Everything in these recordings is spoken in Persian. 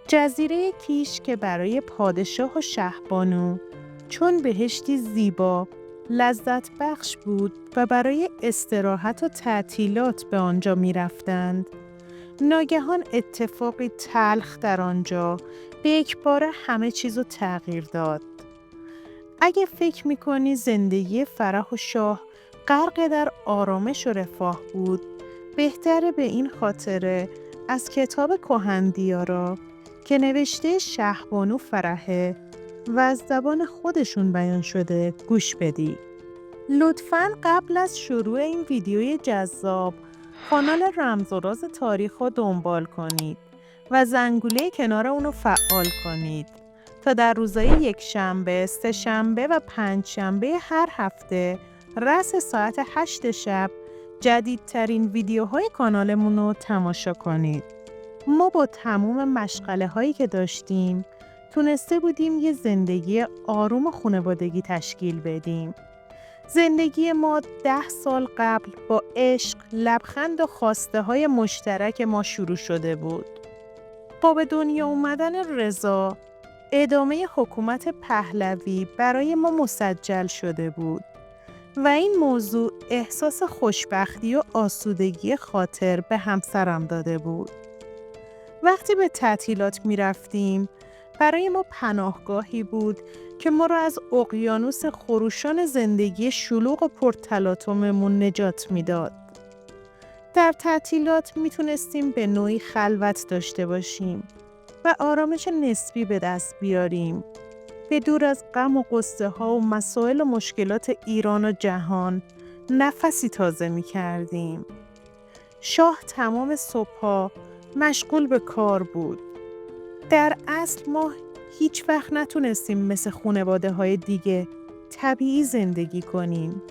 جزیره کیش که برای پادشاه و شهبانو چون بهشتی زیبا، لذت بخش بود و برای استراحت و تعطیلات به آنجا می رفتند. ناگهان اتفاقی تلخ در آنجا به یکباره همه چیزو تغییر داد. اگه فکر میکنی زندگی فرح و شاه غرق در آرامش و رفاه بود، بهتره به این خاطره از کتاب کهندیارا که نوشته شهبانو فرحه و از زبان خودشون بیان شده گوش بدی. لطفاً قبل از شروع این ویدیوی جذاب کانال رمز و راز تاریخ رو دنبال کنید و زنگوله کنار اونو فعال کنید تا در روزهای یکشنبه، سه‌شنبه و پنجشنبه هر هفته رأس ساعت 8 شب جدیدترین ویدیوهای کانالمون رو تماشا کنید. ما با تمام مشغله هایی که داشتیم تونسته بودیم یه زندگی آروم و خانوادگی تشکیل بدیم. زندگی ما 10 سال قبل با عشق، لبخند و خواسته های مشترک ما شروع شده بود. با به دنیا اومدن رضا، ادامه حکومت پهلوی برای ما مسجل شده بود و این موضوع احساس خوشبختی و آسودگی خاطر به همسرم داده بود. وقتی به تعطیلات می رفتیم، برای ما پناهگاهی بود که ما را از اقیانوس خروشان زندگی شلوغ و پرتلاطممون نجات میداد. در تعطیلات می تونستیم به نوعی خلوت داشته باشیم و آرامش نسبی به دست بیاریم. به دور از غم و غصه ها و مسائل و مشکلات ایران و جهان نفسی تازه می کردیم. شاه تمام صبح‌ها مشغول به کار بود. در اصل ما هیچ وقت نتونستیم مثل خانواده‌های دیگه طبیعی زندگی کنیم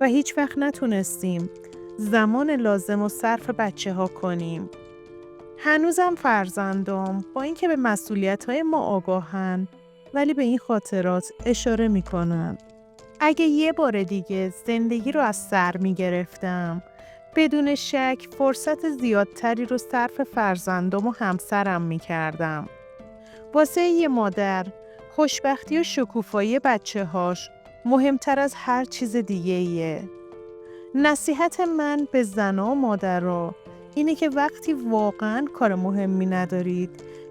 و هیچ وقت نتونستیم زمان لازم و صرف بچه‌ها کنیم. هنوزم فرزندام با اینکه به مسئولیت‌های ما آگاهن ولی به این خاطرات اشاره می‌کنن. اگه یه بار دیگه زندگی رو از سر می‌گرفتم، بدون شک فرصت زیادتری رو صرف فرزندام و همسرم می‌کردم. واسه یه مادر، خوشبختی و شکوفایی بچه‌هاش مهمتر از هر چیز دیگه‌ایه. نصیحت من به زن‌ها و مادرها اینه که وقتی واقعاً کار مهمی ندارید،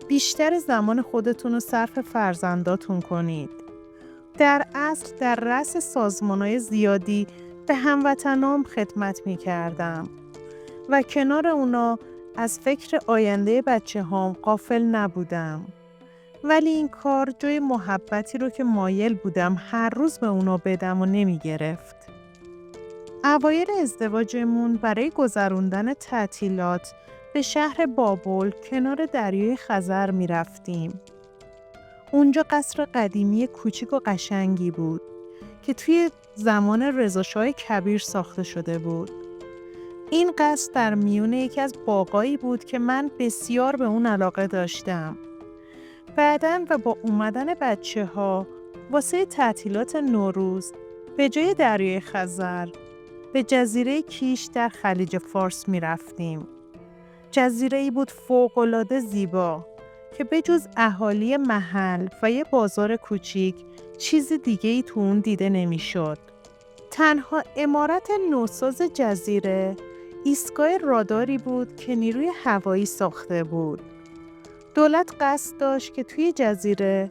بیشتر زمان خودتون رو صرف فرزنداتون کنید. در اصل در رأس سازمان‌های زیادی به هموطنام خدمت می‌کردم و کنار اونا از فکر آینده بچه‌هام غافل نبودم. ولی این کار جای محبتی رو که مایل بودم هر روز به اونا بدم و نمی گرفت. اوایل ازدواجمون برای گذروندن تعطیلات به شهر بابل کنار دریای خزر می رفتیم. اونجا قصر قدیمی کوچیک و قشنگی بود که توی زمان رضاشاه کبیر ساخته شده بود. این قصر در میون یکی از باغایی بود که من بسیار به اون علاقه داشتم. بعداً و با اومدن بچه‌ها واسه تعطیلات نوروز به جای دریای خزر به جزیره کیش در خلیج فارس می رفتیم. جزیره‌ای بود فوق‌العاده زیبا که بجز اهالی محل و یه بازار کوچیک چیز دیگه‌ای تو اون دیده نمی‌شد. تنها عمارت نوساز جزیره ایستگاه راداری بود که نیروی هوایی ساخته بود. دولت قصد داشت که توی جزیره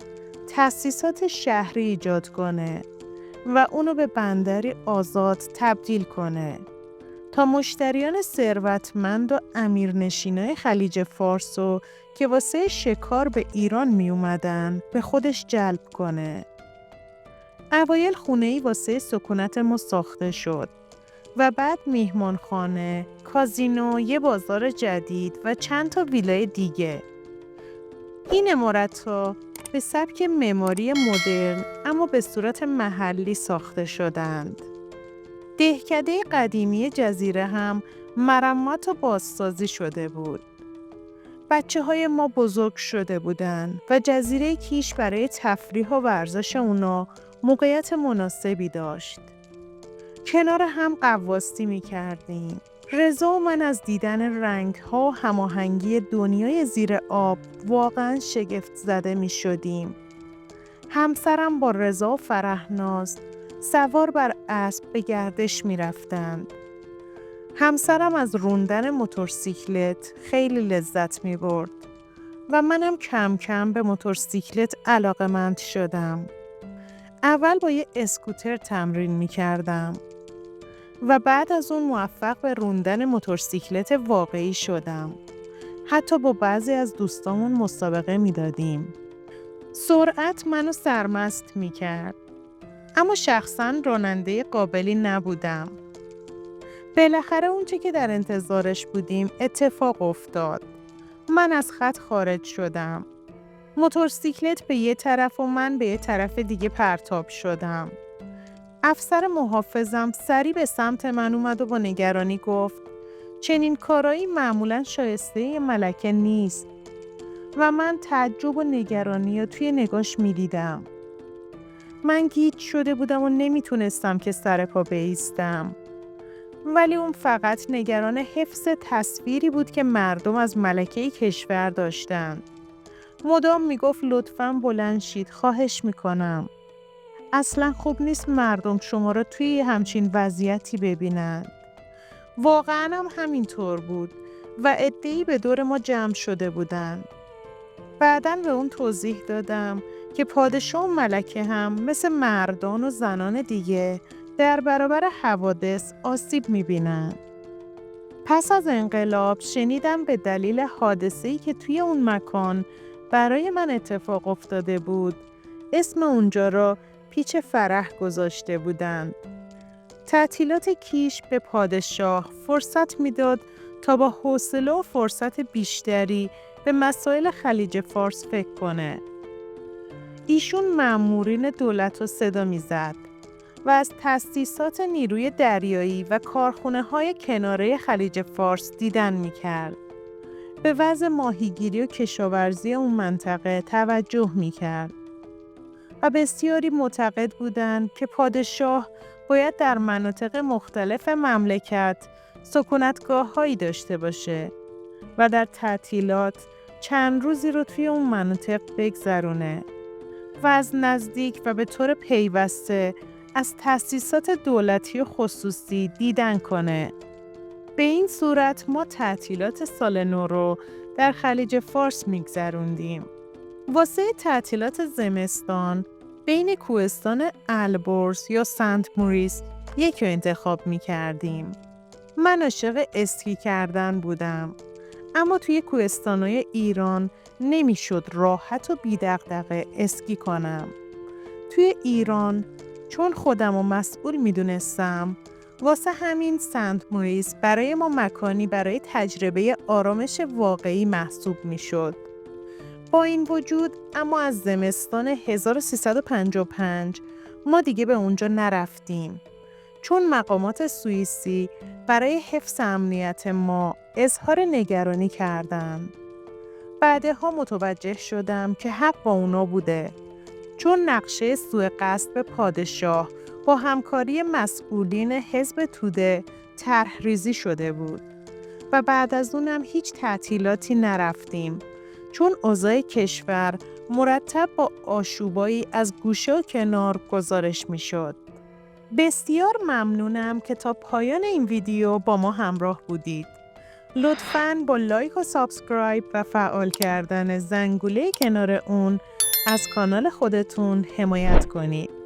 تأسیسات شهری ایجاد کنه و اونو به بندری آزاد تبدیل کنه تا مشتریان ثروتمند و امیرنشینای خلیج فارسو که واسه شکار به ایران می اومدن به خودش جلب کنه. اوایل خونه‌ای واسه سکونت ما ساخته شد و بعد میهمانخانه، کازینو، یه بازار جدید و چند تا ویلای دیگه. این عمارت‌ها به سبک معماری مدرن اما به صورت محلی ساخته شدند. دهکده قدیمی جزیره هم مرمت و بازسازی شده بود. بچه‌های ما بزرگ شده بودند و جزیره کیش برای تفریح و ورزش اونا موقعیت مناسبی داشت. کنار هم غواصی می‌کردیم، رضا و من از دیدن رنگ‌ها و هماهنگی دنیای زیر آب واقعاً شگفت زده می شدیم. همسرم با رضا و فرحناز سوار بر اسب به گردش می رفتند. همسرم از روندن موتورسیکلت خیلی لذت می برد و منم کم کم به موتورسیکلت علاقه‌مند شدم. اول با یه اسکوتر تمرین می کردم و بعد از اون موفق به روندن موتورسیکلت واقعی شدم. حتی با بعضی از دوستامون مسابقه می دادیم. سرعت منو سرمست می کرد. اما شخصاً راننده قابلی نبودم. بالاخره اونچه که در انتظارش بودیم اتفاق افتاد. من از خط خارج شدم. موتورسیکلت به یه طرف و من به یه طرف دیگه پرتاب شدم. افسر محافظم سریع به سمت من اومد و با نگرانی گفت چنین کارایی معمولاً شایسته یه ملکه نیست. و من تعجب و نگرانی رو توی نگاش می دیدم. من گیج شده بودم و نمیتونستم که سر پا بایستم. ولی اون فقط نگران حفظ تصویری بود که مردم از ملکه کشور داشتن. مدام میگفت لطفاً بلند شید، خواهش میکنم. اصلا خوب نیست مردم شما را توی همچین وضعیتی ببینن. واقعاً هم همینطور بود و عده‌ای به دور ما جمع شده بودن. بعداً به اون توضیح دادم که پادشاه و ملکه هم مثل مردان و زنان دیگه در برابر حوادث آسیب می‌بینن. پس از انقلاب شنیدم به دلیل حادثه‌ای که توی اون مکان برای من اتفاق افتاده بود، اسم اونجا را پیچ فرح گذاشته بودند. تعطیلات کیش به پادشاه فرصت میداد تا با حوصله و فرصت بیشتری به مسائل خلیج فارس فکر کنه. ایشون مامورین دولت رو صدا میزد و از تأسیسات نیروی دریایی و کارخونه‌های کناره خلیج فارس دیدن میکرد. به وضع ماهیگیری و کشاورزی اون منطقه توجه میکرد. و بسیاری معتقد بودند که پادشاه باید در مناطق مختلف مملکت سکونتگاه‌هایی داشته باشه و در تعطیلات چند روزی رو توی اون مناطق بگذرونه و از نزدیک و به طور پیوسته از تأسیسات دولتی و خصوصی دیدن کنه. به این صورت ما تعطیلات سال نو رو در خلیج فارس میگذروندیم. واسه تعطیلات زمستان بین کوهستان البرز یا سنت موریس یکی رو انتخاب می کردیم. من عاشق اسکی کردن بودم. اما توی کوهستان‌های ایران نمیشد راحت و بی دغدغه اسکی کنم. توی ایران چون خودم رو مسئول می دونستم، واسه همین سنت موریس برای ما مکانی برای تجربه آرامش واقعی محسوب می شد. با این وجود اما از زمستان 1355 ما دیگه به اونجا نرفتیم چون مقامات سوئیسی برای حفظ امنیت ما اظهار نگرانی کردند. بعدها متوجه شدم که حق با اونا بوده چون نقشه سوء قصد به پادشاه با همکاری مسئولین حزب توده طرح‌ریزی شده بود و بعد از اونم هیچ تعطیلاتی نرفتیم چون اوضاع کشور مرتب با آشوبایی از گوشه و کنار گزارش می شد. بسیار ممنونم که تا پایان این ویدیو با ما همراه بودید. لطفاً با لایک و سابسکرایب و فعال کردن زنگوله کنار اون از کانال خودتون حمایت کنید.